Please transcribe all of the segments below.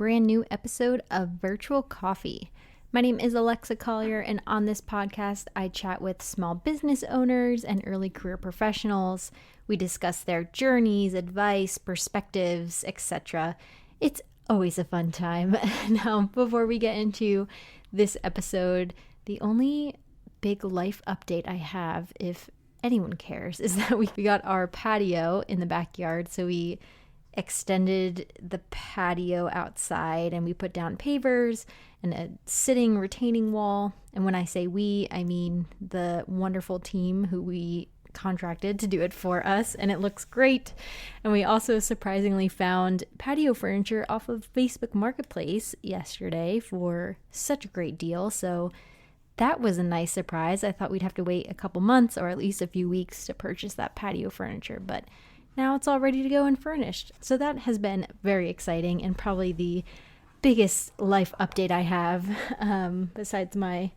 brand new episode of Virtual Coffee. My name is Alexa Collier, and on this podcast, I chat with small business owners and early career professionals. We discuss their journeys, advice, perspectives, etc. It's always a fun time. Now, before we get into this episode, the only big life update I have, if anyone cares, is that we got our patio in the backyard. So we extended the patio outside and we put down pavers and a sitting retaining wall. And when I say we, I mean the wonderful team who we contracted to do it for us, and it looks great. And we also surprisingly found patio furniture off of Facebook Marketplace yesterday for such a great deal. So that was a nice surprise. I thought we'd have to wait a couple months or at least a few weeks to purchase that patio furniture, but now it's all ready to go and furnished. So that has been very exciting and probably the biggest life update I have, besides my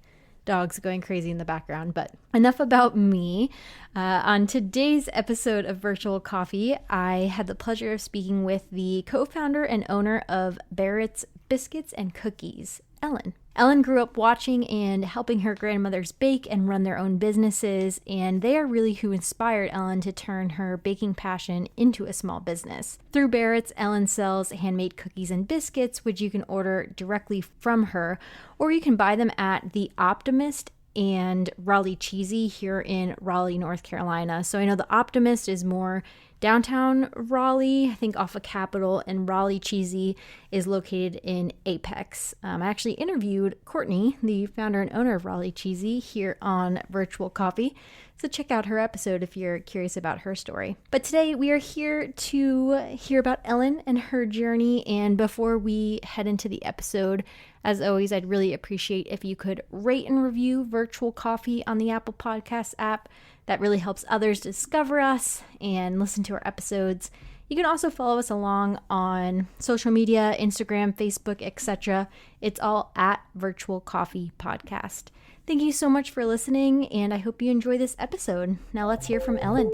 dogs going crazy in the background. But enough about me. On today's episode of Virtual Coffee, I had the pleasure of speaking with the co-founder and owner of Barrett's Biscuits and Cookies, Ellen. Ellen grew up watching and helping her grandmothers bake and run their own businesses, and they are really who inspired Ellen to turn her baking passion into a small business. Through Barrett's, Ellen sells handmade cookies and biscuits, which you can order directly from her, or you can buy them at The Optimist and Raleigh Cheesy here in Raleigh, North Carolina. So I know The Optimist is more downtown Raleigh, I think off of Capitol, and Raleigh Cheesy is located in Apex. I actually interviewed Courtney, the founder and owner of Raleigh Cheesy, here on Virtual Coffee. So check out her episode if you're curious about her story. But today we are here to hear about Ellen and her journey. And before we head into the episode, as always, I'd really appreciate if you could rate and review Virtual Coffee on the Apple Podcasts app. That really helps others discover us and listen to our episodes. You can also follow us along on social media, Instagram, Facebook, etc. It's all at Virtual Coffee Podcast. Thank you so much for listening, and I hope you enjoy this episode. Now let's hear from Ellen.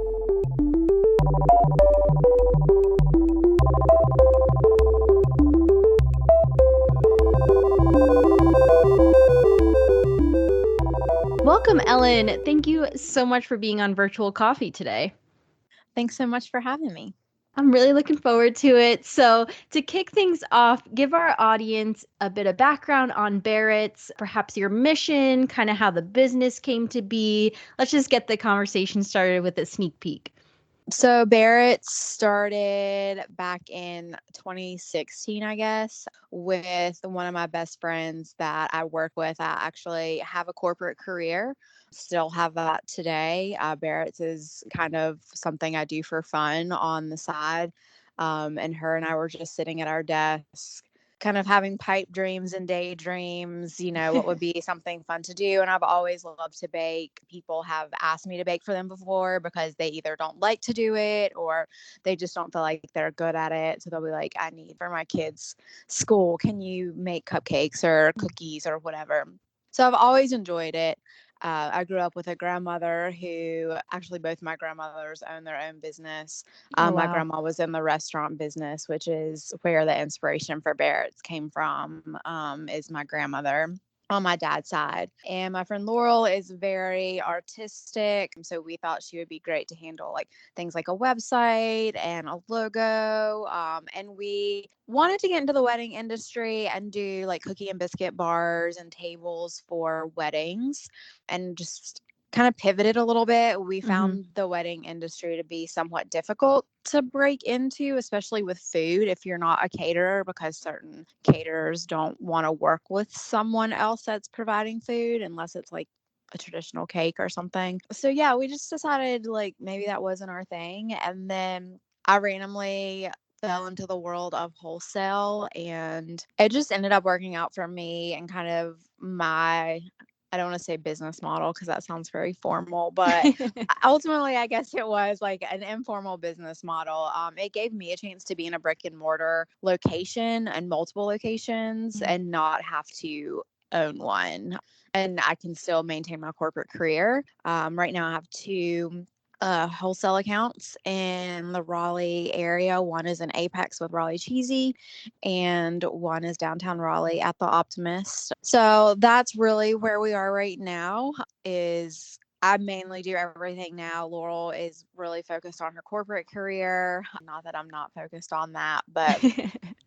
Welcome, Ellen. Thank you so much for being on Virtual Coffee today. Thanks so much for having me. I'm really looking forward to it. So to kick things off, give our audience a bit of background on Barrett's, perhaps your mission, kind of how the business came to be. Let's just get the conversation started with a sneak peek. So Barrett started back in 2016, I guess, with one of my best friends that I work with. I actually have a corporate career, still have that today. Barrett's is kind of something I do for fun on the side. And her and I were just sitting at our desk, kind of having pipe dreams and daydreams, what would be something fun to do. And I've always loved to bake. People have asked me to bake for them before because they either don't like to do it or they just don't feel like they're good at it. So they'll be like, I need for my kids' school, can you make cupcakes or cookies or whatever? So I've always enjoyed it. I grew up with a grandmother who actually both my grandmothers own their own business. Oh, My wow. grandma was in the restaurant business, which is where the inspiration for Barrett's came from, is my grandmother on my dad's side. And my friend Laurel is very artistic. So we thought she would be great to handle like things like a website and a logo. And we wanted to get into the wedding industry and do like cookie and biscuit bars and tables for weddings and just kind of pivoted a little bit. We found the wedding industry to be somewhat difficult to break into, especially with food if you're not a caterer, because certain caterers don't want to work with someone else that's providing food unless it's like a traditional cake or something. So yeah, we just decided like maybe that wasn't our thing. And then I randomly fell into the world of wholesale, and it just ended up working out for me and kind of I don't want to say business model because that sounds very formal, but ultimately, I guess it was like an informal business model. It gave me a chance to be in a brick and mortar location and multiple locations and not have to own one. And I can still maintain my corporate career. Right now, I have two wholesale accounts in the Raleigh area. One is in Apex with Raleigh Cheesy, and one is downtown Raleigh at the Optimist. So that's really where we are right now. Is I mainly do everything now. Laurel is really focused on her corporate career. Not that I'm not focused on that, but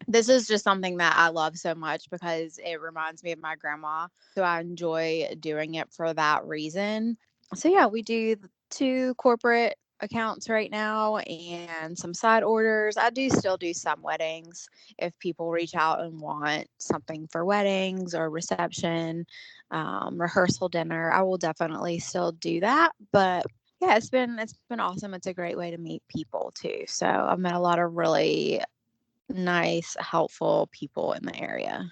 this is just something that I love so much because it reminds me of my grandma. So I enjoy doing it for that reason. So yeah, we do 2 corporate accounts right now and some side orders. I do still do some weddings if people reach out and want something for weddings or reception, rehearsal dinner. I will definitely still do that, but yeah, it's been awesome. It's a great way to meet people too. So I've met a lot of really nice, helpful people in the area.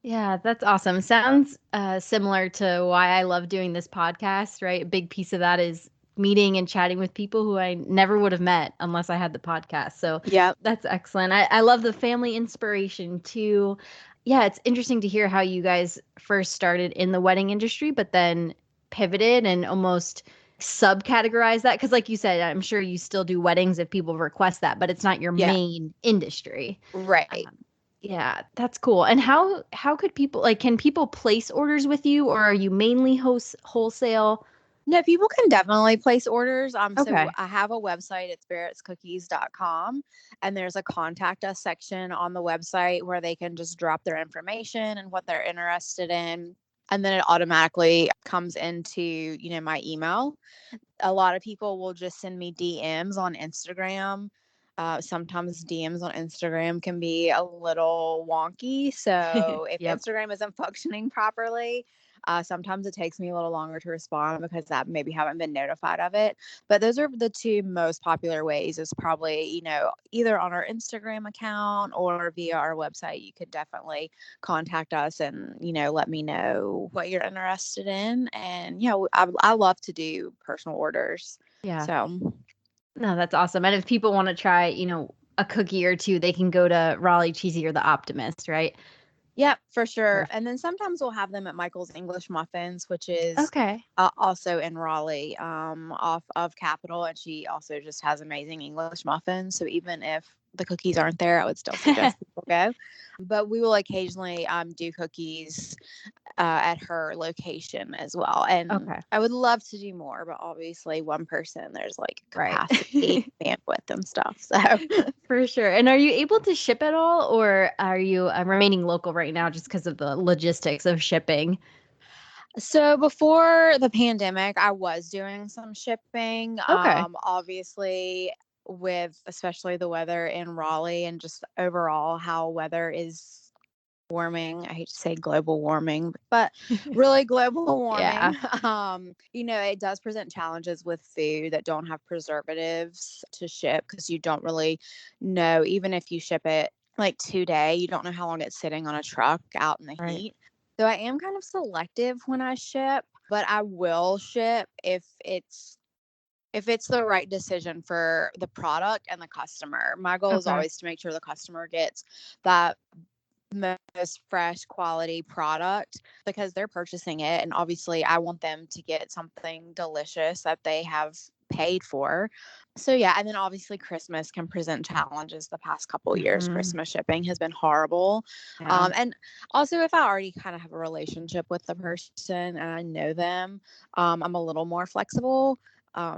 Yeah, that's awesome. Sounds similar to why I love doing this podcast, right? A big piece of that is meeting and chatting with people who I never would have met unless I had the podcast. So Yep. that's excellent. I love the family inspiration too. Yeah, it's interesting to hear how you guys first started in the wedding industry, but then pivoted and almost subcategorized that. Because, like you said, I'm sure you still do weddings if people request that, but it's not your Yeah. main industry. Right. Yeah, that's cool. And how could people like can people place orders with you or are you mainly wholesale? No, people can definitely place orders. So Okay. I have a website. It's barrettscookies.com. And there's a contact us section on the website where they can just drop their information and what they're interested in. And then it automatically comes into, my email. A lot of people will just send me DMs on Instagram. Sometimes DMs on Instagram can be a little wonky. So if Yep. Instagram isn't functioning properly, sometimes it takes me a little longer to respond because I maybe haven't been notified of it. But those are the 2 most popular ways is probably, either on our Instagram account or via our website. You could definitely contact us and, let me know what you're interested in. And, I love to do personal orders. Yeah. So, No, that's awesome. And if people want to try, a cookie or two, they can go to Raleigh Cheesy or the Optimist, right? yep, for sure. Perfect. And then sometimes we'll have them at Michael's English Muffins, which is Okay. also in Raleigh, off of Capitol. And she also just has amazing English muffins. So even if the cookies aren't there, I would still suggest people go. But we will occasionally do cookies at her location as well. And Okay. I would love to do more, but obviously, one person, there's like Right. capacity, bandwidth, and stuff. So, For sure. And are you able to ship at all or are you remaining local right now just because of the logistics of shipping? so before the pandemic, I was doing some shipping. Okay. Obviously, with especially the weather in Raleigh and just overall how weather is warming. I hate to say global warming, but really global Yeah. warming. It does present challenges with food that don't have preservatives to ship because you don't really know, even if you ship it like today, you don't know how long it's sitting on a truck out in the Right. heat. So I am kind of selective when I ship, but I will ship if it's the right decision for the product and the customer. My goal is Okay. always to make sure the customer gets that most fresh quality product because they're purchasing it, and obviously I want them to get something delicious that they have paid for. So yeah, and then obviously Christmas can present challenges. The past couple years Hmm. Christmas shipping has been horrible. Yeah. And also if I already kind of have a relationship with the person and I know them, I'm a little more flexible.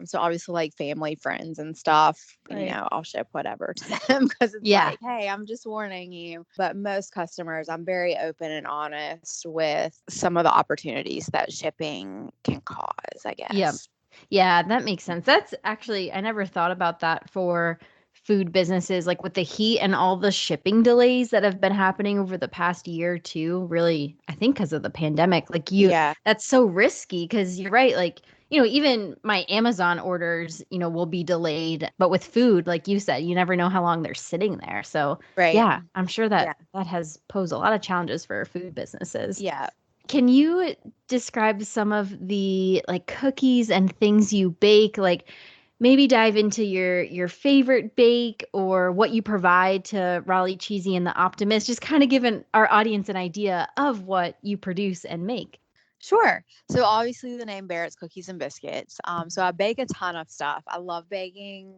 So obviously like family, friends and stuff, Right. I'll ship whatever to them because it's Yeah. like, hey, I'm just warning you. But most customers, I'm very open and honest with some of the opportunities that shipping can cause, I Yeah. guess. Yeah, that makes sense. That's actually, I never thought about that for food businesses, like with the heat and all the shipping delays that have been happening over the past year or two, really, I think because of the pandemic. Yeah. That's so risky because you're right. Like, even my Amazon orders, will be delayed. But with food, like you said, you never know how long they're sitting there. So, Right. yeah, I'm sure Yeah. that has posed a lot of challenges for food businesses. Yeah. Can you describe some of the like cookies and things you bake? Like maybe dive into your favorite bake or what you provide to Raleigh Cheesy and the Optimist, just kind of giving our audience an idea of what you produce and make. Sure. So obviously the name Barrett's Cookies and Biscuits. So I bake a ton of stuff. I love baking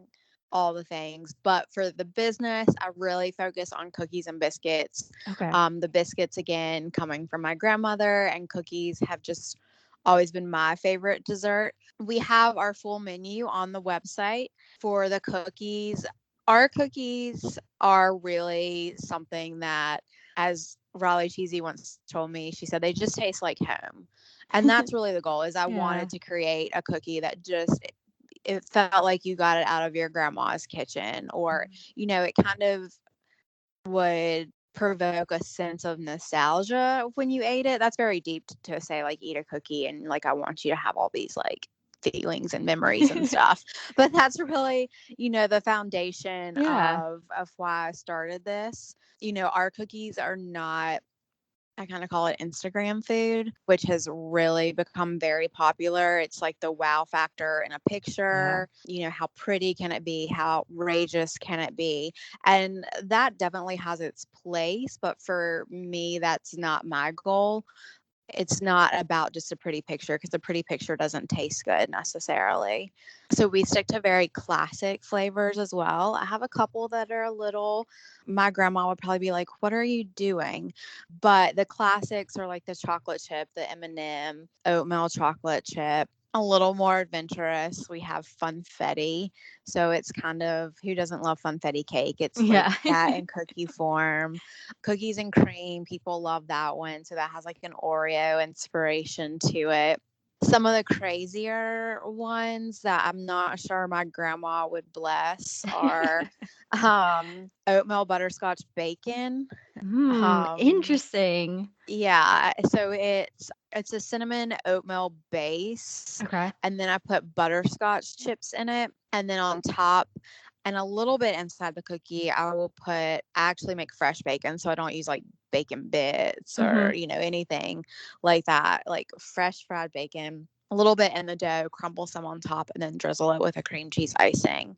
all the things, but for the business, I really focus on cookies and biscuits. Okay. The biscuits, again, coming from my grandmother, and cookies have just always been my favorite dessert. We have our full menu on the website for the cookies. Our cookies are really something that, as Raleigh Cheesy once told me, she said they just taste like home. And that's really the goal, is I Yeah. wanted to create a cookie that just, it felt like you got it out of your grandma's kitchen, or it kind of would provoke a sense of nostalgia when you ate it. That's very deep to say, like, eat a cookie and like I want you to have all these like feelings and memories and stuff. But that's really, the foundation Yeah. of why I started this. Our cookies are not, I kind of call it Instagram food, which has really become very popular. It's like the wow factor in a Yeah. picture. How pretty can it be? How outrageous can it be? And that definitely has its place. But for me, that's not my goal. It's not about just a pretty picture, because a pretty picture doesn't taste good necessarily. So we stick to very classic flavors as well. I have a couple that are a little, my grandma would probably be like, "What are you doing?" But the classics are like the chocolate chip, the M&M, oatmeal chocolate chip. A little more adventurous, we have funfetti. So it's kind of, who doesn't love funfetti cake? It's like Yeah. that in cookie form. Cookies and cream, people love that one. So that has like an Oreo inspiration to it. Some of the crazier ones that I'm not sure my grandma would bless are oatmeal butterscotch bacon. Um, Interesting. yeah, so it's a cinnamon oatmeal base, Okay. and then I put butterscotch chips in it, and then on top and a little bit inside the cookie, I will put, I actually make fresh bacon, so I don't use like bacon bits or, Hmm. anything like that. Like fresh fried bacon, a little bit in the dough, crumble some on top, and then drizzle it with a cream cheese icing.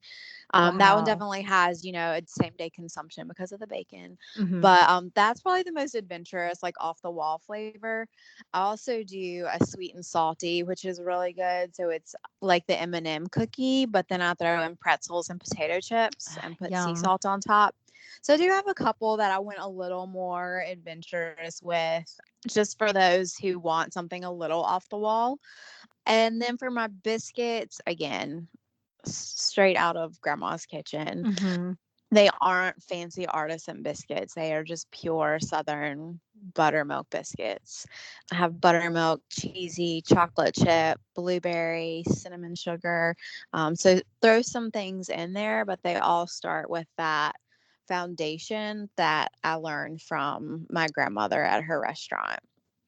That one Wow. definitely has, a same day consumption because of the bacon. Hmm. But that's probably the most adventurous, like off the wall flavor. I also do a sweet and salty, which is really good. So it's like the M&M cookie, but then I throw in pretzels and potato chips and put sea Yum. salt on top. So I do have a couple that I went a little more adventurous with, just for those who want something a little off the wall. And then for my biscuits, again, straight out of grandma's kitchen. Hmm. They aren't fancy artisan biscuits. They are just pure Southern buttermilk biscuits. I have buttermilk, cheesy, chocolate chip, blueberry, cinnamon sugar. So throw some things in there, but they all start with that foundation that I learned from my grandmother at her restaurant.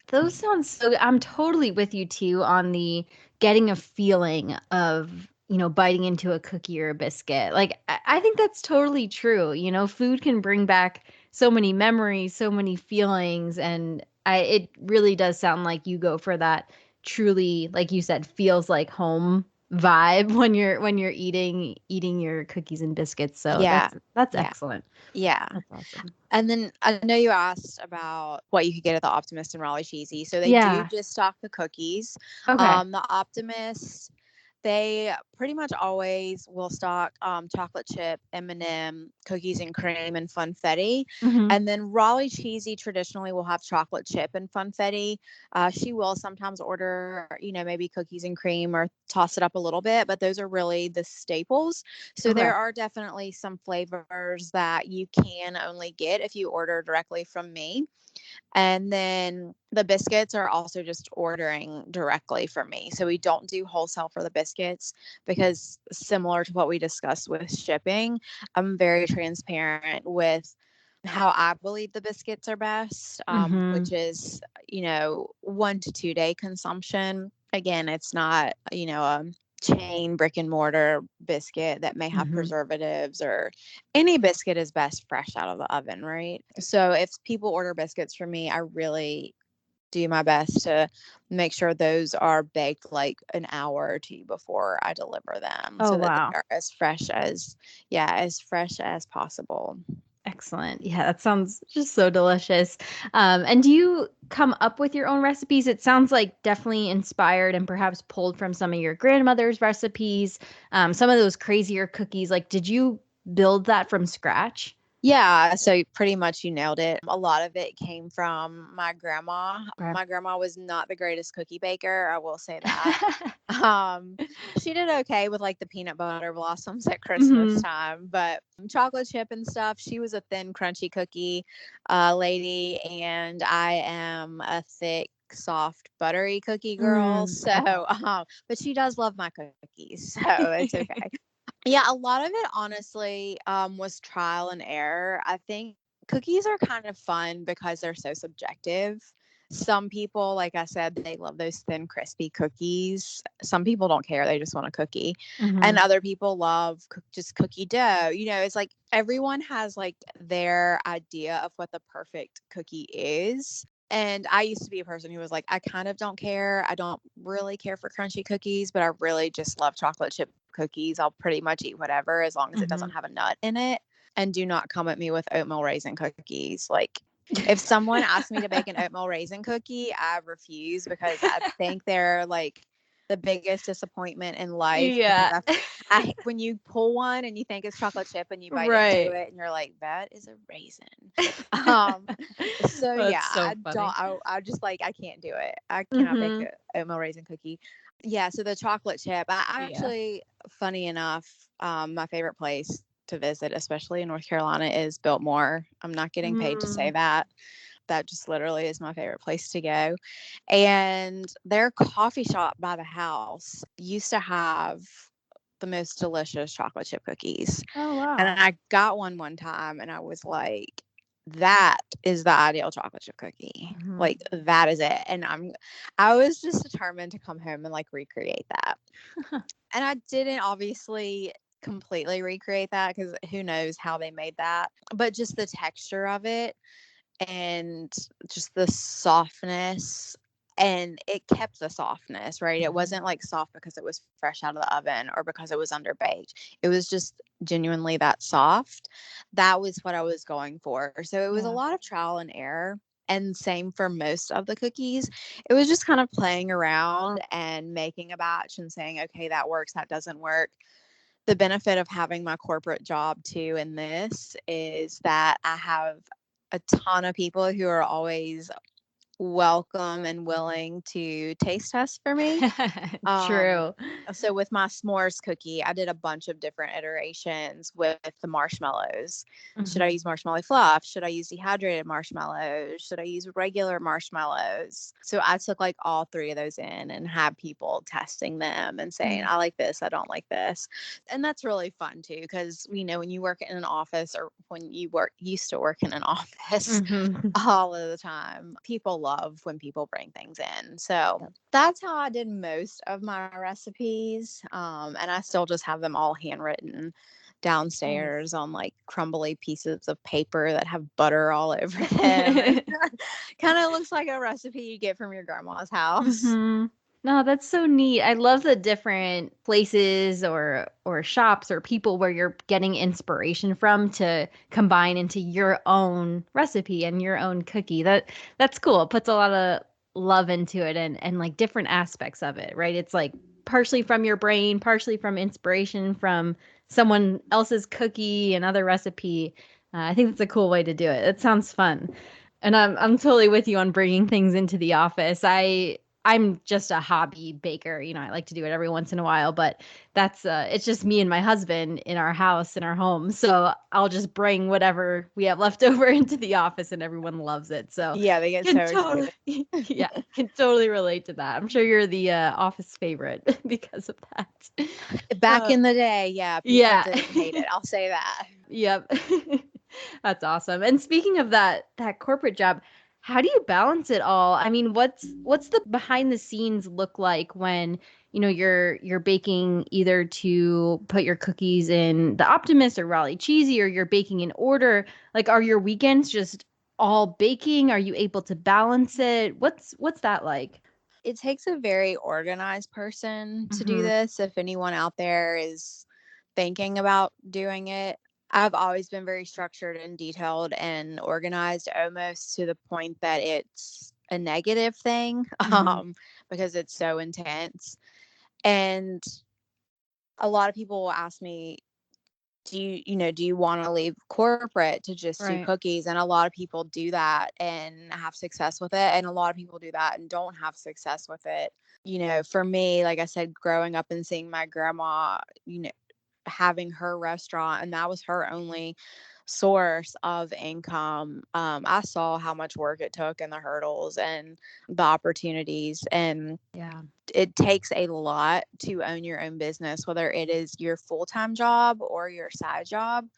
Those sound so good. I'm totally with you too on the getting a feeling of, biting into a cookie or a biscuit. Like, I think that's totally true. Food can bring back so many memories, so many feelings, and it really does sound like you go for that truly, like you said, feels like home vibe when you're eating your cookies and biscuits. So Yeah. that's Yeah. excellent. Yeah. That's awesome. And then I know you asked about what you could get at the Optimist and Raleigh Cheesy. So they do Yeah. just stock the cookies. Okay. The Optimist, they pretty much always will stock chocolate chip, M&M, cookies and cream, and funfetti. Hmm. And then Raleigh Cheesy traditionally will have chocolate chip and funfetti. She will sometimes order, maybe cookies and cream or toss it up a little bit, but those are really the staples. So Okay. there are definitely some flavors that you can only get if you order directly from me. And then the biscuits are also just ordering directly from me. So we don't do wholesale for the biscuits, because similar to what we discussed with shipping, I'm very transparent with how I believe the biscuits are best, Hmm. which is, 1 to 2 day consumption. Again, it's not, a chain brick and mortar biscuit that may have Hmm. preservatives, or any biscuit is best fresh out of the oven, right? So if people order biscuits from me, I really do my best to make sure those are baked like an hour or two before I deliver them, Oh, so that they wow. are as fresh as, yeah, as fresh as possible. Excellent. Yeah, that sounds just so delicious. And do you come up with your own recipes? It sounds like definitely inspired and perhaps pulled from some of your grandmother's recipes, some of those crazier cookies. Like, did you build that from scratch? Yeah, so pretty much you nailed it. A lot of it came from my grandma. Okay. My grandma was not the greatest cookie baker, I will say that. Um, she did okay with like the peanut butter blossoms at Christmas Hmm. time, but chocolate chip and stuff, she was a thin, crunchy cookie lady, and I am a thick, soft, buttery cookie girl. So, Okay. but she does love my cookies, so it's okay. Yeah, a lot of it honestly was trial and error. I think cookies are kind of fun because they're so subjective. Some people, like I said, they love those thin, crispy cookies. Some people don't care. They just want a cookie. And Hmm. other people love just cookie dough. It's like everyone has like their idea of what the perfect cookie is. And I used to be a person who was like, I kind of don't care. I don't really care for crunchy cookies, but I really just love chocolate chip cookies. I'll pretty much eat whatever as long as it doesn't Hmm. have a nut in it. And do not come at me with oatmeal raisin cookies. Like, if someone asked me to bake an oatmeal raisin cookie, I refuse because I think they're like the biggest disappointment in life because Yeah. I when you pull one and you think it's chocolate chip and you bite into Right. it and you're like, that is a raisin. Um, so yeah, That's so funny. I just like, I can't do it. I cannot bake Hmm. a oatmeal raisin cookie. Yeah, so the chocolate chip, I Yeah. actually, funny enough, my favorite place to visit, especially in North Carolina, is Biltmore. I'm not getting paid to say Mm. that. That just literally is my favorite place to go. And their coffee shop by the house used to have the most delicious chocolate chip cookies. Oh, And wow. I got one time and I was like, that is the ideal chocolate chip cookie. Hmm. Like, that is it. And I was just determined to come home and like recreate that. And I didn't obviously completely recreate that because who knows how they made that. But just the texture of it and just the softness, and it kept the softness, right? It Mhm. wasn't like soft because it was fresh out of the oven or because it was underbaked. It was just genuinely that soft. That was what I was going for. So it was a Yeah. lot of trial and error. And same for most of the cookies. It was just kind of playing around and making a batch and saying, okay, that works, that doesn't work. The benefit of having my corporate job too in this is that I have a ton of people who are always welcome and willing to taste test for me. Um, True. so with my s'mores cookie, I did a bunch of different iterations with the marshmallows. Should I Mhm. use marshmallow fluff? Should I use dehydrated marshmallows? Should I use regular marshmallows? So I took like all three of those in and had people testing them and saying, Mm. I like this, I don't like this. And that's really fun too, because when you work in an office or when you used to work in an office, Mhm. all of the time. People love when people bring things in. So Yep. that's how I did most of my recipes. And I still just have them all handwritten Nice. downstairs on like crumbly pieces of paper that have butter all over them. And kind of looks like a recipe you get from your grandma's house. Hmm. No, that's so neat. I love the different places or shops or people where you're getting inspiration from to combine into your own recipe and your own cookie. That's cool. It puts a lot of love into it and like different aspects of it, right? It's like partially from your brain, partially from inspiration from someone else's cookie, another recipe. I think that's a cool way to do it. It sounds fun. And I'm totally with you on bringing things into the office. I'm just a hobby baker. You know, I like to do it every once in a while, but that's it's just me and my husband in our house, in our home. So I'll just bring whatever we have left over into the office and everyone loves it. So Yeah, they get so can totally excited. yeah, can totally relate to that. I'm sure you're the office favorite because of that. Back Uh, in the day, yeah, people yeah. didn't hate it. I'll say that. Yep. That's awesome. And speaking of that corporate job, how do you balance it all? I mean, what's the behind the scenes look like when, you're baking either to put your cookies in the Optimist or Raleigh Cheesy or you're baking in order? Like are your weekends just all baking? Are you able to balance it? What's that like? It takes a very organized person to do Mhm. this. If anyone out there is thinking about doing it, I've always been very structured and detailed and organized, almost to the point that it's a negative thing, Hmm. because it's so intense. And a lot of people will ask me, do you want to leave corporate to just do Right. cookies? And a lot of people do that and have success with it. And a lot of people do that and don't have success with it. For me, like I said, growing up and seeing my grandma, having her restaurant, and that was her only source of income. I saw how much work it took and the hurdles and the opportunities. And Yeah. it takes a lot to own your own business, whether it is your full-time job or your side job.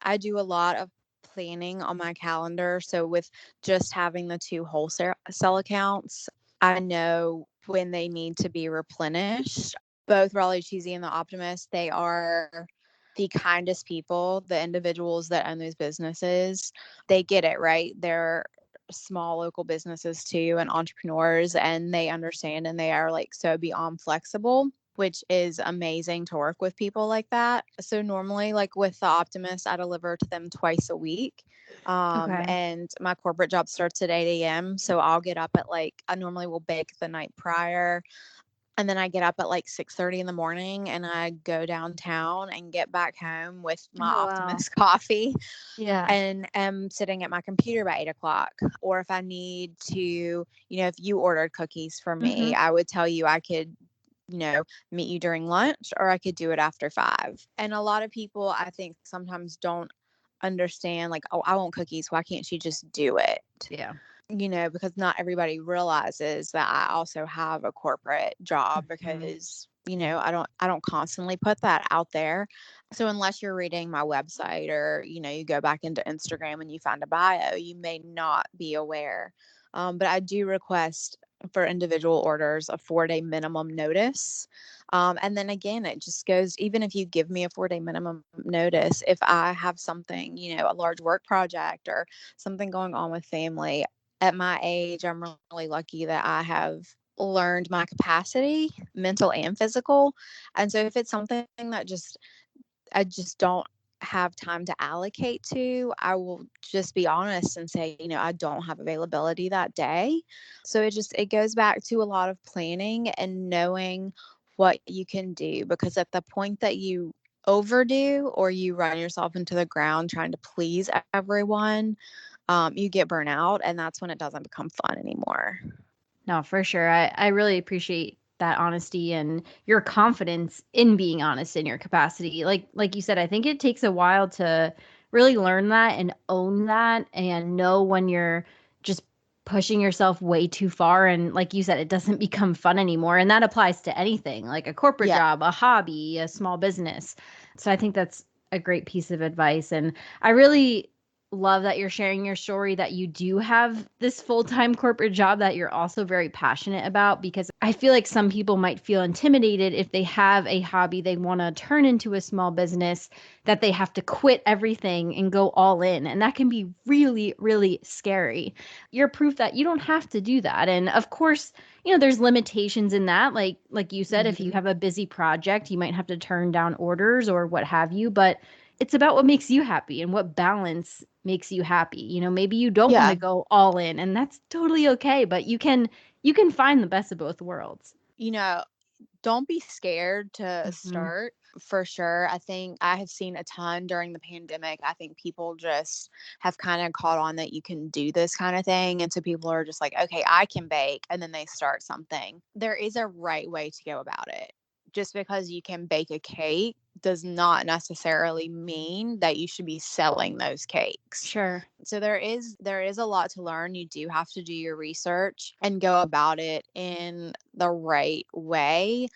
I do a lot of planning on my calendar. So with just having the two wholesale accounts, I know when they need to be replenished. Both Raleigh Cheesy and the Optimist, they are the kindest people, the individuals that own those businesses. They get it, right? They're small local businesses too and entrepreneurs, and they understand, and they are like so beyond flexible, which is amazing to work with people like that. So normally, like with the Optimist, I deliver to them twice a week. Okay. And my corporate job starts at 8 a.m. So I'll get up at I normally will bake the night prior. And then I get up at 6:30 in the morning and I go downtown and get back home with my Oh, wow. Optimist coffee Yeah. and am sitting at my computer by 8 o'clock. Or if I need to, if you ordered cookies for Hmm. me, I would tell you I could, meet you during lunch, or I could do it after 5. And a lot of people, I think, sometimes don't understand, like, oh, I want cookies. Why can't she just do it? Yeah. Because not everybody realizes that I also have a corporate job, Mhm. because I don't constantly put that out there. So unless you're reading my website, or you go back into Instagram and you find a bio, you may not be aware. But I do request for individual orders a 4-day minimum notice. And then again, it just goes, even if you give me a 4-day minimum notice, if I have something, a large work project or something going on with family, at my age, I'm really lucky that I have learned my capacity, mental and physical. And so if it's something that I just don't have time to allocate to, I will just be honest and say, I don't have availability that day. So it goes back to a lot of planning and knowing what you can do, because at the point that you overdo or you run yourself into the ground trying to please everyone, you get burnout, and that's when it doesn't become fun anymore. No, for sure. I really appreciate that honesty and your confidence in being honest in your capacity. Like you said, I think it takes a while to really learn that and own that and know when you're just pushing yourself way too far, and like you said, it doesn't become fun anymore. And that applies to anything, like a corporate Yeah. job, a hobby, a small business. So I think that's a great piece of advice. And I really love that you're sharing your story, that you do have this full-time corporate job that you're also very passionate about, because I feel like some people might feel intimidated if they have a hobby they want to turn into a small business, that they have to quit everything and go all in, and that can be really really scary. You're proof that you don't have to do that. And of course, there's limitations in that, like you said, if you Mhm. have a busy project, you might have to turn down orders or what have you, but it's about what makes you happy and what balance makes you happy. Maybe you don't want Yeah. to go all in, and that's totally okay, but you can find the best of both worlds. You know, don't be scared to Mhm. start, for sure. I think I have seen a ton during the pandemic. I think people just have kind of caught on that you can do this kind of thing. And so people are just like, okay, I can bake. And then they start something. There is a right way to go about it. Just because you can bake a cake does not necessarily mean that you should be selling those cakes. Sure. So there is a lot to learn. You do have to do your research and go about it in the right way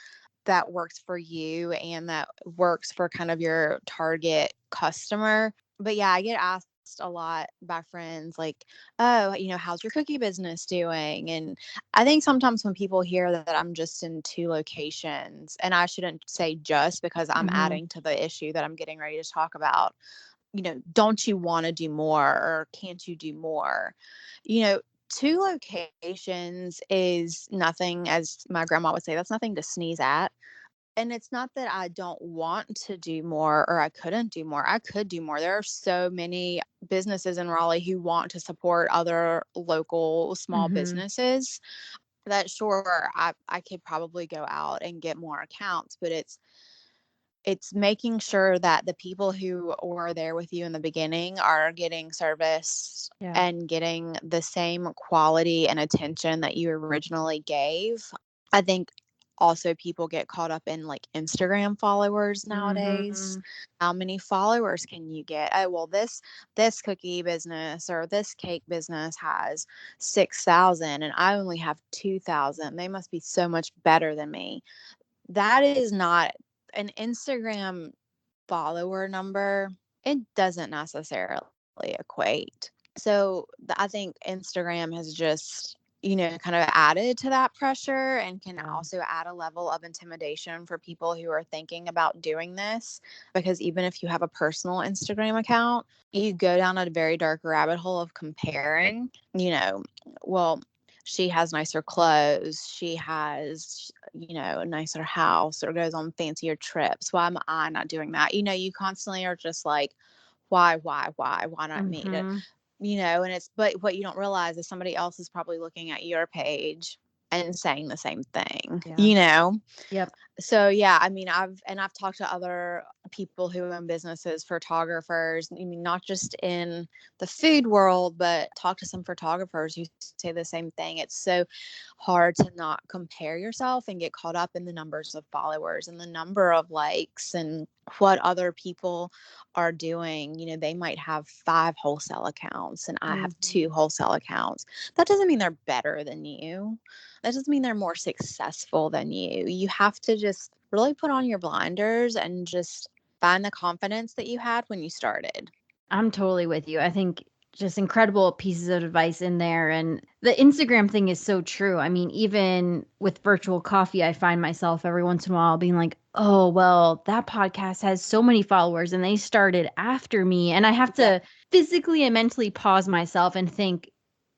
that works for you and that works for kind of your target customer. But yeah, I get asked a lot by friends, like, oh, how's your cookie business doing? And I think sometimes when people hear that I'm just in 2 locations, and I shouldn't say just, because I'm Mhm. adding to the issue that I'm getting ready to talk about, don't you want to do more, or can't you do more? You know, 2 locations is nothing, as my grandma would say, that's nothing to sneeze at. And it's not that I don't want to do more or I couldn't do more. I could do more. There are so many businesses in Raleigh who want to support other local small Mm-hmm. businesses that sure I could probably go out and get more accounts, but it's making sure that the people who were there with you in the beginning are getting service Yeah. and getting the same quality and attention that you originally gave. I think also people get caught up in like Instagram followers nowadays. Mm-hmm. How many followers can you get? Oh, well, this cookie business or this cake business has 6,000 and I only have 2,000. They must be so much better than me. That is not an Instagram follower number. It doesn't necessarily equate. So I think Instagram has just, kind of added to that pressure and can Yeah. also add a level of intimidation for people who are thinking about doing this. Because even if you have a personal Instagram account, you go down a very dark rabbit hole of comparing, well, she has nicer clothes, she has, a nicer house or goes on fancier trips. Why am I not doing that? You constantly are just like, why not me? Mm-hmm. And but what you don't realize is somebody else is probably looking at your page and saying the same thing, Yeah. Yep. So yeah, I mean, I've talked to other people who own businesses, photographers, I mean, not just in the food world, but talk to some photographers who say the same thing. It's so hard to not compare yourself and get caught up in the numbers of followers and the number of likes and what other people are doing. They might have 5 wholesale accounts and I have Mm-hmm. 2 wholesale accounts. That doesn't mean they're better than you. That doesn't mean they're more successful than you. You have to just really put on your blinders and just find the confidence that you had when you started. I'm totally with you. I think just incredible pieces of advice in there. And the Instagram thing is so true. I mean, even with virtual coffee, I find myself every once in a while being like, oh, well, that podcast has so many followers and they started after me. And I have Yeah. to physically and mentally pause myself and think,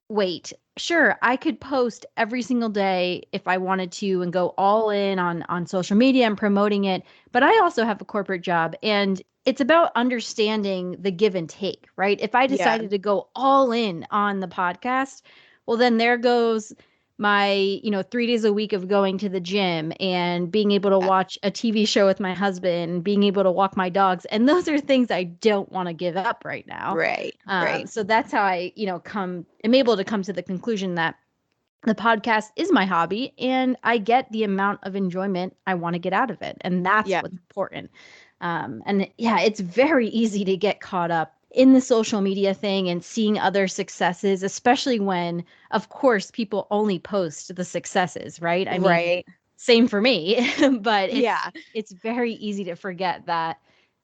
wait, sure, I could post every single day if I wanted to and go all in on social media and promoting it, but I also have a corporate job and it's about understanding the give and take, right? If I Yeah. decided to go all in on the podcast, well then there goes my, 3 days a week of going to the gym and being able to Yeah. watch a TV show with my husband, being able to walk my dogs, and those are things I don't want to give up right now. Right. Right. So that's how I, am able to come to the conclusion that the podcast is my hobby and I get the amount of enjoyment I want to get out of it. And that's Yeah. what's important. And yeah, it's very easy to get caught up in the social media thing and seeing other successes, especially when, of course, people only post the successes, right? I mean, Right. same for me, but Yeah. it's very easy to forget that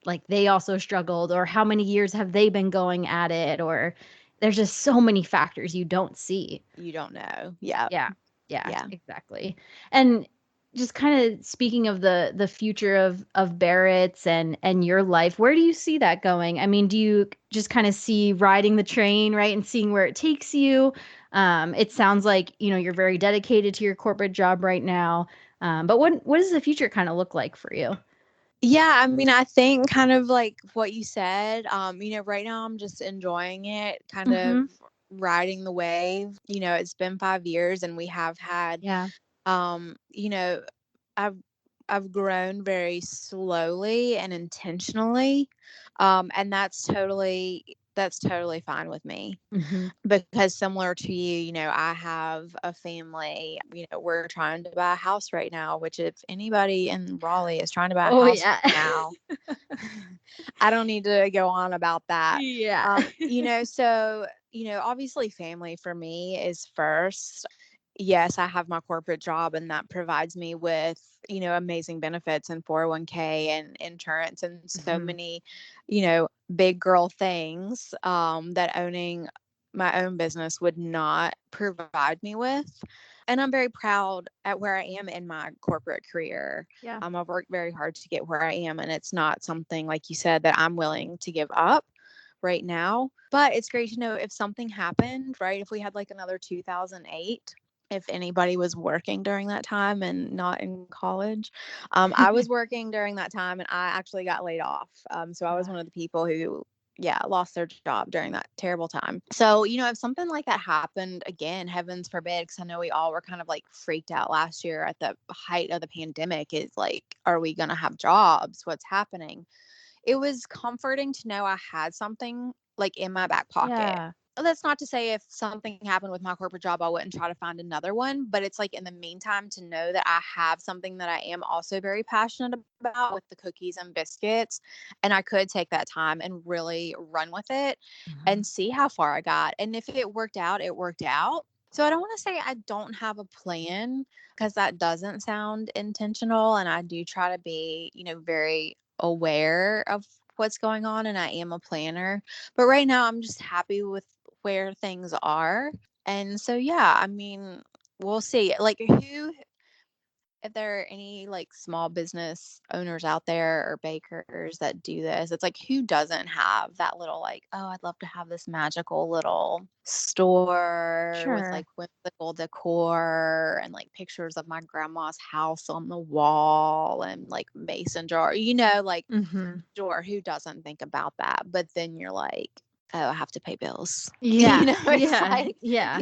like they also struggled or how many years have they been going at it or there's just so many factors you don't see. You don't know. Yeah. Yeah. Yeah, Yeah. exactly. And just kind of speaking of the future of Barrett's and your life, where do you see that going? I mean, do you just kind of see riding the train, right, and seeing where it takes you? It sounds like, you're very dedicated to your corporate job right now. But what does the future kind of look like for you? Yeah, I mean, I think kind of like what you said, right now I'm just enjoying it, kind of Mm-hmm. riding the wave. It's been 5 years and we have had, Yeah. um, you know, I've I've grown very slowly and intentionally. And that's totally fine with me Mm-hmm. because similar to you, I have a family, we're trying to buy a house right now, which if anybody in Raleigh is trying to buy a Oh house yeah. right now, I don't need to go on about that. Yeah. So, obviously family for me is first. Yes, I have my corporate job and that provides me with, amazing benefits and 401k and insurance and so Mm-hmm. many, big girl things that owning my own business would not provide me with. And I'm very proud at where I am in my corporate career. Yeah. I've worked very hard to get where I am, and it's not something, like you said, that I'm willing to give up right now. But it's great to know if something happened, right? If we had like another 2008, if anybody was working during that time and not in college. I was working during that time and I actually got laid off. So I was one of the people who, yeah, lost their job during that terrible time. So, if something like that happened again, heavens forbid, because I know we all were kind of like freaked out last year at the height of the pandemic, is like, are we going to have jobs? What's happening? It was comforting to know I had something like in my back pocket. Yeah. That's not to say if something happened with my corporate job, I wouldn't try to find another one. But it's like in the meantime to know that I have something that I am also very passionate about with the cookies and biscuits. And I could take that time and really run with it Mhm. and see how far I got. And if it worked out, it worked out. So I don't want to say I don't have a plan because that doesn't sound intentional. And I do try to be, very aware of what's going on. And I am a planner. But right now, I'm just happy with where things are. And so, yeah, I mean, we'll see. Like, if there are any like small business owners out there or bakers that do this, it's like, who doesn't have that little, like, oh, I'd love to have this magical little store with Sure. like whimsical decor and like pictures of my grandma's house on the wall and like mason jar, like, Mhm. sure, who doesn't think about that? But then you're like, oh, I have to pay bills. Yeah. It's Yeah. like Yeah.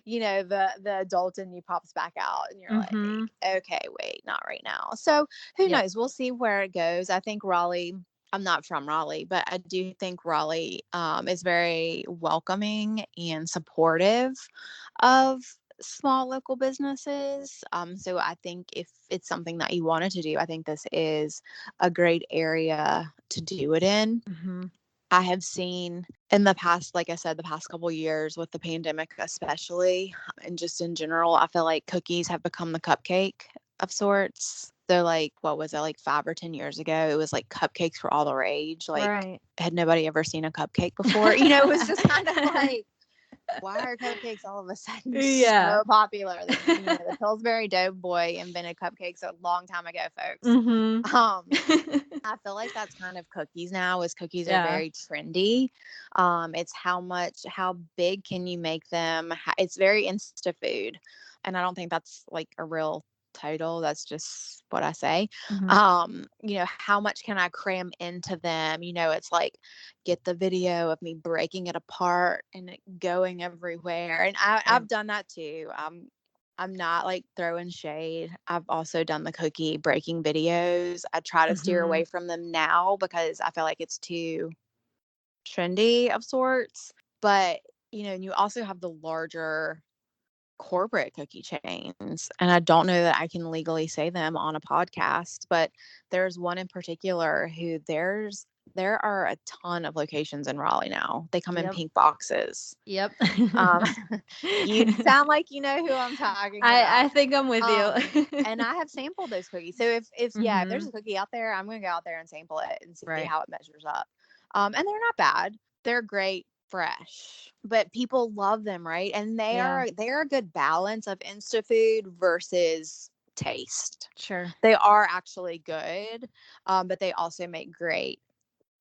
the adult in you pops back out and you're Mhm. like, okay, wait, not right now. So who Yep. knows? We'll see where it goes. I think Raleigh, I'm not from Raleigh, but I do think Raleigh is very welcoming and supportive of small local businesses. So I think if it's something that you wanted to do, I think this is a great area to do it in. Mhm. I have seen in the past, like I said, the past couple years with the pandemic, especially, and just in general, I feel like cookies have become the cupcake of sorts. So, like, what was it, like 5 or 10 years ago? It was like cupcakes were all the rage. Like, Right. had nobody ever seen a cupcake before? It was just kind of like, why are cupcakes all of a sudden Yeah. so popular? The Pillsbury Doughboy invented cupcakes a long time ago, folks. Mhm. Um, I feel like that's kind of cookies now, is cookies are Yeah. very trendy. It's how big can you make them? It's very insta food. And I don't think that's like a real title. That's just what I say. Mhm. How much can I cram into them? It's like get the video of me breaking it apart and it going everywhere. And I've Right. done that too. I'm not like throwing shade. I've also done the cookie breaking videos. I try to steer Mhm. away from them now because I feel like it's too trendy of sorts. But, and you also have the larger corporate cookie chains. And I don't know that I can legally say them on a podcast, but there's one in particular who there are a ton of locations in Raleigh now. They come in Yep. pink boxes. Yep. Um, you sound like you know who I'm talking I about. think I'm with you. And I have sampled those cookies. So if there's Mhm. a cookie out there, I'm gonna go out there and sample it and see Right. how it measures up. And they're not bad. They're great fresh. But people love them, right? And Yeah. they're a good balance of insta food versus taste. Sure. They are actually good, but they also make great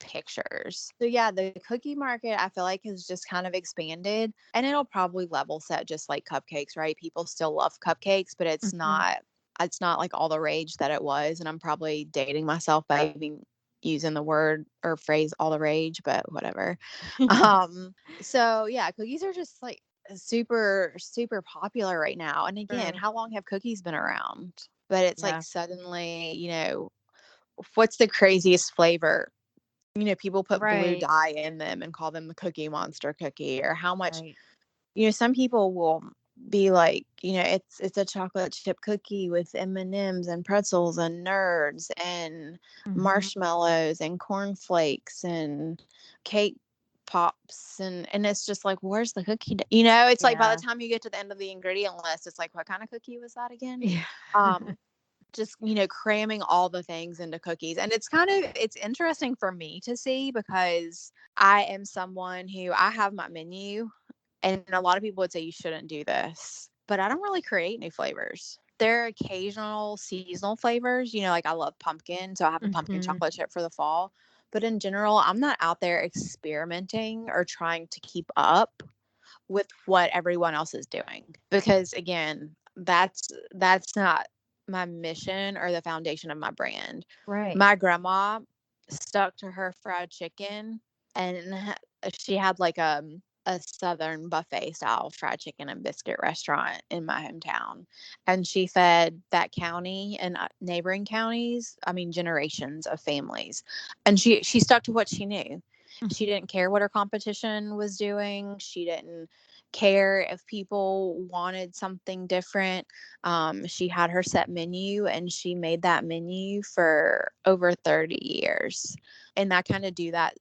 pictures. So yeah, the cookie market I feel like has just kind of expanded and it'll probably level set just like cupcakes, right? People still love cupcakes, but Mhm. it's not like all the rage that it was. And I'm probably dating myself by even using the word or phrase all the rage, but whatever. So yeah, cookies are just like super, super popular right now. And again, True. how long have cookies been around? But it's like Yeah. suddenly, what's the craziest flavor? People put blue Right. dye in them and call them the Cookie Monster cookie, or how much, Right. some people will be like, it's a chocolate chip cookie with M&Ms and M's and pretzels and nerds and Mhm. marshmallows and cornflakes and cake pops and it's just like, where's the cookie? It's like by the Yeah. time you get to the end of the ingredient list, it's like, what kind of cookie was that again? Yeah. Um, just cramming all the things into cookies, and it's interesting for me to see because I am someone who I have my menu, and a lot of people would say you shouldn't do this, but I don't really create new flavors. There are occasional seasonal flavors, like I love pumpkin, so I have a pumpkin Mhm. chocolate chip for the fall, but in general I'm not out there experimenting or trying to keep up with what everyone else is doing. Because again, that's not my mission or the foundation of my brand. Right. My grandma stuck to her fried chicken, and she had like a southern buffet style fried chicken and biscuit restaurant in my hometown, and she fed that county and neighboring counties, I mean generations of families, and she stuck to what she knew. She didn't care what her competition was doing. She didn't care if people wanted something different. She had her set menu, and she made that menu for over 30 years. And I kind of do that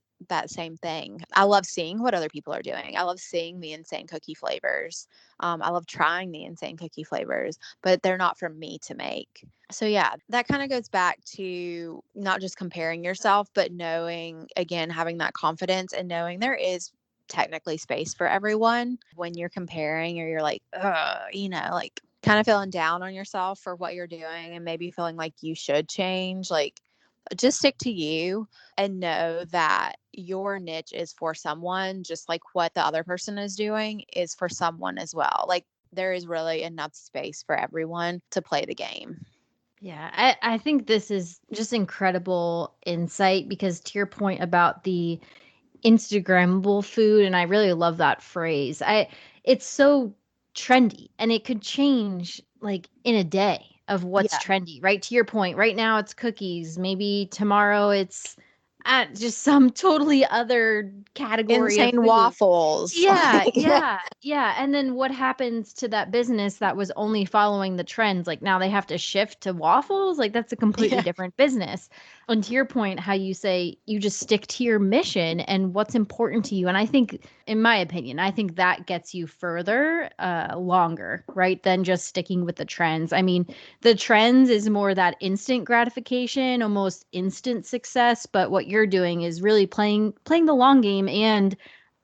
same thing. I love seeing what other people are doing. I love seeing the insane cookie flavors. I love trying the insane cookie flavors, but they're not for me to make. So yeah, that kind of goes back to not just comparing yourself, but knowing, again, having that confidence and knowing there is technically space for everyone. When you're comparing or you're like, like kind of feeling down on yourself for what you're doing and maybe feeling like you should change, like just stick to you and know that your niche is for someone, just like what the other person is doing is for someone as well. Like there is really enough space for everyone to play the game. Yeah, I think this is just incredible insight because to your point about the Instagrammable food, and I really love that phrase. It's so trendy and it could change like in a day of what's Yeah. trendy, right? To your point, right now it's cookies, maybe tomorrow it's just some totally other category of Insane food. waffles. Yeah, Like, yeah, yeah. And then what happens to that business that was only following the trends? Like now they have to shift to waffles? Like that's a completely yeah. different business. And to your point, how you say you just stick to your mission and what's important to you. And I think, in my opinion, I think that gets you further, longer, right? Than just sticking with the trends. I mean, the trends is more that instant gratification, almost instant success. But what you're doing is really playing the long game, and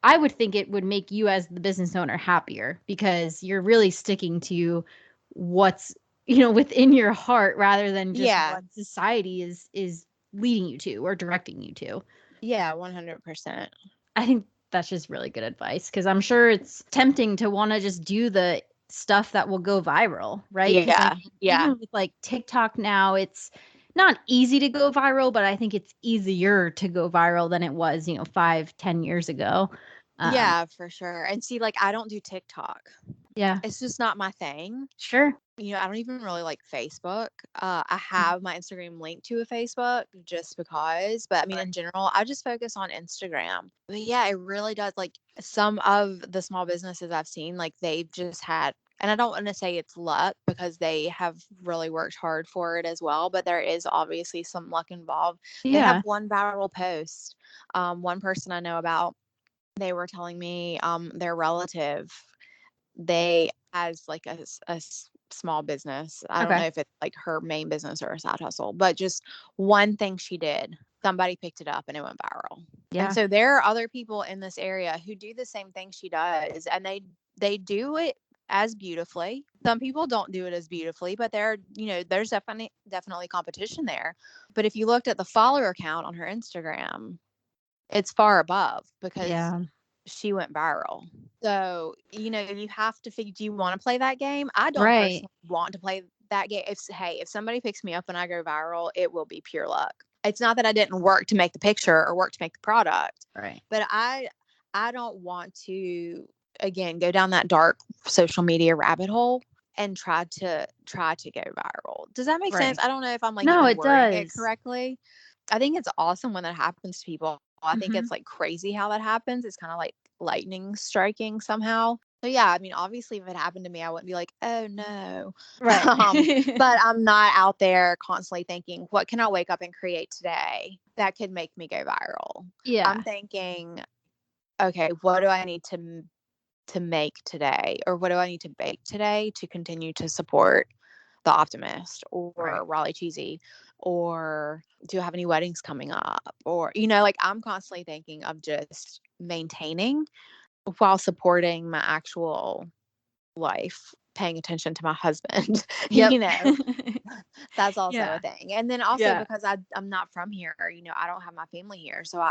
I would think it would make you as the business owner happier because you're really sticking to what's, within your heart rather than just Yeah. what society is leading you to or directing you to. Yeah, 100%. I think that's just really good advice because I'm sure it's tempting to want to just do the stuff that will go viral, right? Because I Yeah. mean, Yeah. even with like TikTok now, it's not easy to go viral, but I think it's easier to go viral than it was, 5, 10 years ago. Um, Yeah, for sure. And see, like, I don't do TikTok. yeah, It's just not my thing. sure. I don't even really like Facebook. I Mhm. have my Instagram linked to a Facebook just because, but I mean, in general, I just focus on Instagram. But yeah, it really does. Like some of the small businesses I've seen, like they've just had, and I don't want to say it's luck because they have really worked hard for it as well, but there is obviously some luck involved. They have Yeah. one viral post. One person I know about, they were telling me their relative, they as like small business. I don't know Okay. if it's like her main business or a side hustle, but just one thing she did, somebody picked it up and it went viral. And Yeah. so there are other people in this area who do the same thing she does, and they do it as beautifully. Some people don't do it as beautifully, but there's definitely competition there. But if you looked at the follower count on her Instagram, it's far above because Yeah. she went viral. So, you have to figure, do you want to play that game? I don't Right. personally want to play that game. If somebody picks me up and I go viral, it will be pure luck. It's not that I didn't work to make the picture or work to make the product, Right. but I don't want to again go down that dark social media rabbit hole and try to go viral. Does that make sense? Right. I don't know if I'm like No, even it wording it does. correctly. I think it's awesome when that happens to people. I think Hmm. it's like crazy how that happens. It's kind of like lightning striking somehow. So yeah, I mean, obviously, if it happened to me, I wouldn't be like, "Oh no," Right. but I'm not out there constantly thinking, "What can I wake up and create today that could make me go viral?" Yeah. I'm thinking, "Okay, what do I need to make today, or what do I need to bake today to continue to support the Optimist Right. or Raleigh Cheesy, or do I have any weddings coming up?" Or, like I'm constantly thinking of just maintaining while supporting my actual life, paying attention to my husband, Yep. that's also a Yeah. thing. And then also Yeah. because I'm not from here, I don't have my family here. So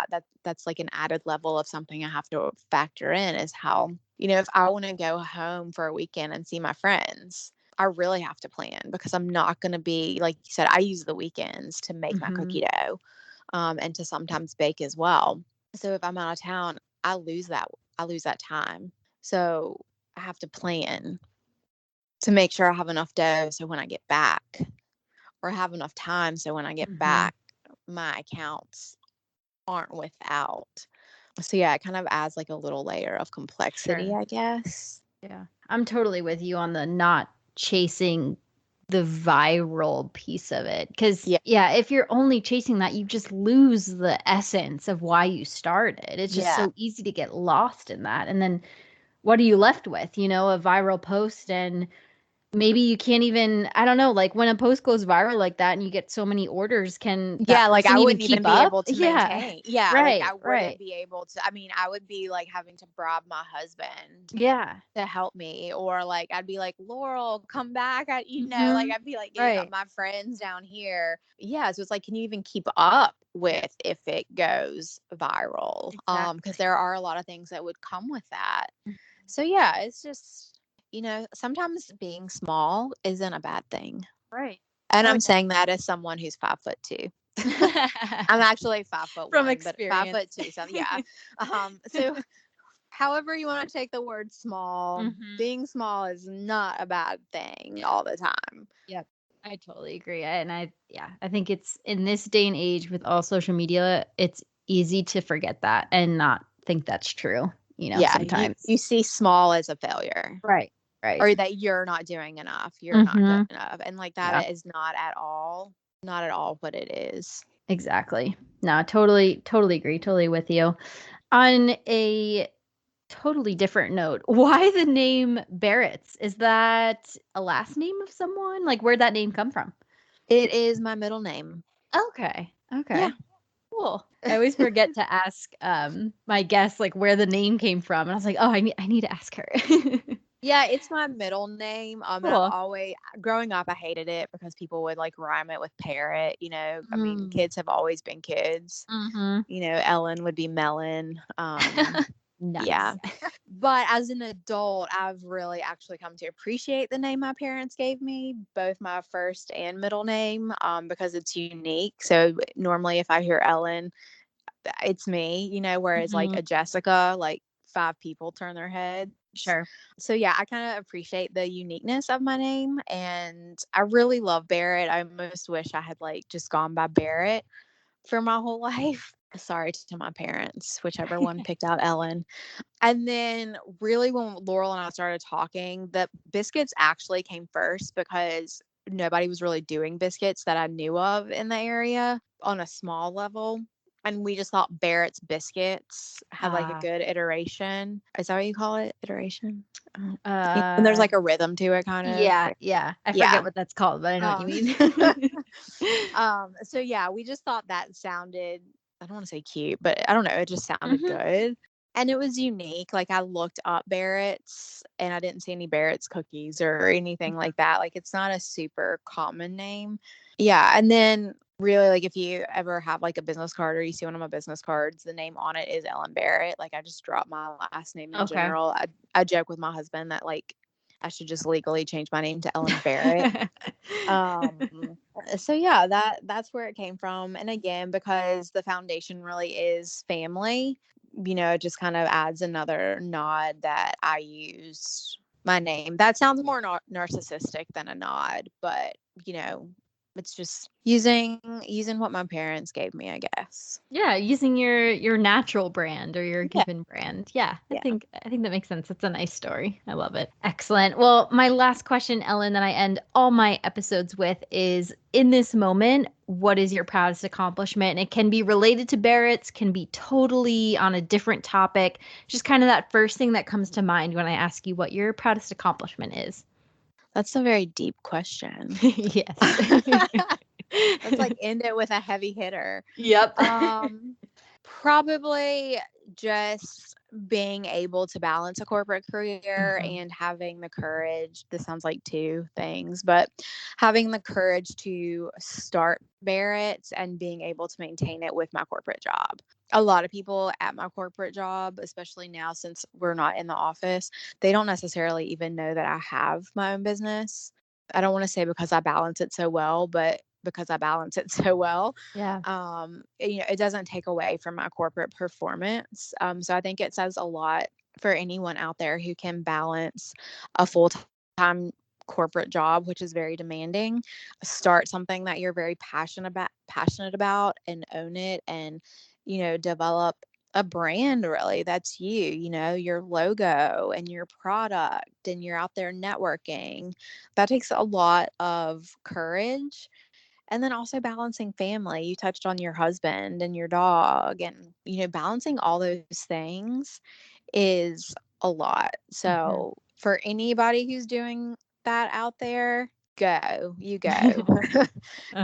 that's like an added level of something I have to factor in is how If I want to go home for a weekend and see my friends, I really have to plan because I'm not going to be, like you said, I use the weekends to make my cookie dough, and to sometimes bake as well. So if I'm out of town, I lose that time. So I have to plan to make sure I have enough dough so when I get back, or have enough time so when I get back, my accounts aren't without. So yeah, it kind of adds like a little layer of complexity, Sure. I guess. Yeah. I'm totally with you on the not chasing the viral piece of it. Because, Yeah. yeah, if you're only chasing that, you just lose the essence of why you started. It's just Yeah. so easy to get lost in that. And then what are you left with? A viral post, and maybe you can't even, I don't know, like when a post goes viral like that and you get so many orders, can that Yeah, like person I even wouldn't keep even be up? able to Yeah. maintain. Yeah, like I Right, wouldn't right. be able to. I mean, I would be like having to bribe my husband Yeah. to help me, or like I'd be like, Laurel, come back. Like Hmm. I'd be like getting Right. my friends down here. Yeah, so it's like, can you even keep up with if it goes viral? Because Exactly. there are a lot of things that would come with that. So yeah, it's just, sometimes being small isn't a bad thing. Right. And Oh, I'm saying that as someone who's 5'2". yeah. I'm actually 5'1", From but five experience. foot two. So yeah. So however you want to take the word small, Hmm. being small is not a bad thing all the time. Yep. I totally agree. I think it's in this day and age with all social media, it's easy to forget that and not think that's true, Yeah, sometimes. you see small as a failure, Right. Right. or that you're not doing enough. You're not good Hmm. enough, and like Yeah, that is not at all what it is. exactly. No, totally, totally agree. Totally with you. On a totally different note, why the name Barrett's? Is that a last name of someone? Like, where'd that name come from? It is my middle name. Okay. Yeah. Okay. Cool. I always forget to ask my guests like where the name came from. And I was like, oh, I need to ask her. Yeah, it's my middle name. And I've Cool. always, growing up, I hated it because people would like rhyme it with parrot. I mean, Mm. kids have always been kids. Hmm. Ellen would be Melon. Yeah. Nice. But as an adult, I've really actually come to appreciate the name my parents gave me, both my first and middle name, because it's unique. So normally, if I hear Ellen, it's me, whereas like Hmm. a Jessica, like five people turn their heads. Sure. So yeah, I kind of appreciate the uniqueness of my name, and I really love Barrett. I almost wish I had like just gone by Barrett for my whole life. Sorry to my parents, whichever one picked out Ellen. And then really when Laurel and I started talking, the biscuits actually came first because nobody was really doing biscuits that I knew of in the area on a small level. And we just thought Barrett's biscuits had like a Ah. good iteration. Is that what you call it? Iteration? Oh, when there's Uh, like a rhythm to it, kind of. yeah, yeah. I forget Yeah. what that's called, but I know what you Um, mean. so yeah, we just thought that sounded, I don't want to say cute, but I don't know, it just sounded Hmm. good. And it was unique. Like I looked up Barrett's and I didn't see any Barrett's cookies or anything like that. Like it's not a super common name. Yeah. And then really like if you ever have like a business card or you see one of my business cards, the name on it is Ellen Barrett. Like I just dropped my last name in Okay. general. I joke with my husband that like I should just legally change my name to Ellen Barrett. So yeah, that's where it came from. And again, because the foundation really is family, it just kind of adds another nod that I use my name. That sounds more narcissistic than a nod, but you know, it's just using what my parents gave me, I guess. Yeah, using your natural brand or your Yeah, given brand. Yeah, I yeah. think I think that makes sense. It's a nice story. I love it. Excellent. Well, my last question, Ellen, that I end all my episodes with is in this moment, what is your proudest accomplishment? And it can be related to Barrett's, can be totally on a different topic. Just kind of that first thing that comes to mind when I ask you what your proudest accomplishment is. That's a very deep question. Yes. Let's like end it with a heavy hitter. Yep. Um, Probably just being able to balance a corporate career Mhm. and having the courage. This sounds like two things, but having the courage to start Barrett's and being able to maintain it with my corporate job. a lot of people at my corporate job, especially now since we're not in the office, they don't necessarily even know that I have my own business. I don't want to say because I balance it so well, but because I balance it so well, Yeah. it doesn't take away from my corporate performance. So I think it says a lot for anyone out there who can balance a full-time corporate job, which is very demanding. Start something that you're very passionate about and own it, and develop a brand really that's your logo and your product, and you're out there networking. That takes a lot of courage. And then also balancing family. You touched on your husband and your dog, and balancing all those things is a lot. Hmm. So for anybody who's doing that out there, you go. Uh-huh.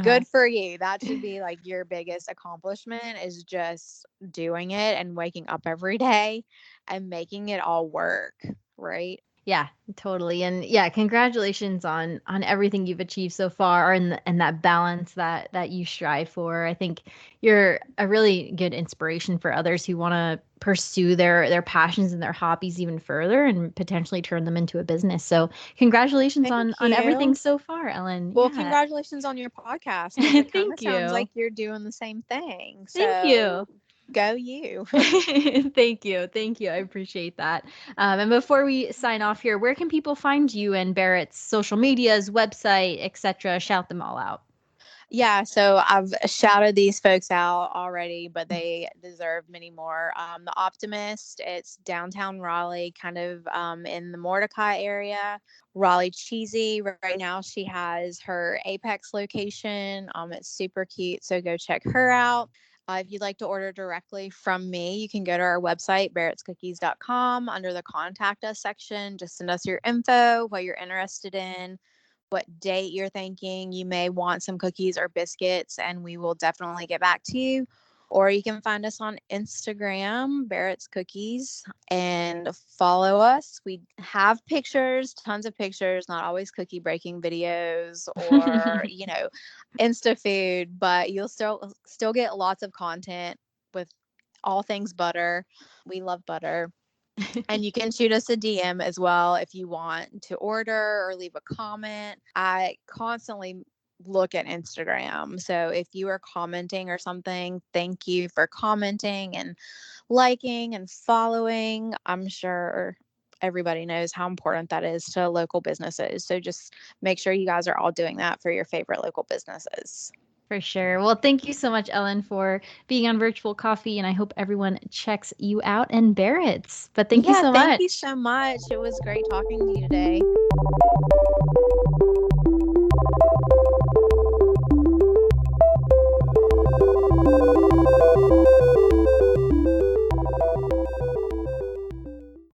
Good for you. That should be like your biggest accomplishment, is just doing it and waking up every day and making it all work, right? Yeah, totally. And yeah, congratulations on everything you've achieved so far and that balance that you strive for. I think you're a really good inspiration for others who want to pursue their passions and their hobbies even further and potentially turn them into a business. So, congratulations Thank on everything you. so far, Ellen. Well, Yeah. congratulations on your podcast, because it kind of Thank sounds like you. you're doing the same thing. Thank So you. go you. Thank you. Thank you. I appreciate that. And before we sign off here, where can people find you and Barrett's social medias, website, etc.? Shout them all out. Yeah, so I've shouted these folks out already, but they deserve many more. The Optimist, it's downtown Raleigh, kind of in the Mordecai area. Raleigh Cheesy, right now she has her Apex location. It's super cute, so go check her out. If you'd like to order directly from me, you can go to our website, barrettscookies.com. Under the Contact Us section, just send us your info, what you're interested in, what date you're thinking you may want some cookies or biscuits, and we will definitely get back to you. Or you can find us on Instagram, Barrett's Cookies, and follow us. We have pictures, tons of pictures, not always cookie breaking videos or, Insta food, but you'll still get lots of content with all things butter. We love butter. And you can shoot us a DM as well if you want to order or leave a comment. I constantly look at Instagram. So if you are commenting or something, thank you for commenting and liking and following. I'm sure everybody knows how important that is to local businesses. So just make sure you guys are all doing that for your favorite local businesses. For sure. Well, thank you so much, Ellen, for being on Virtual Coffee, and I hope everyone checks you out and Barrett's. But thank you Yeah, so thank you much. so much. It was great talking to you today.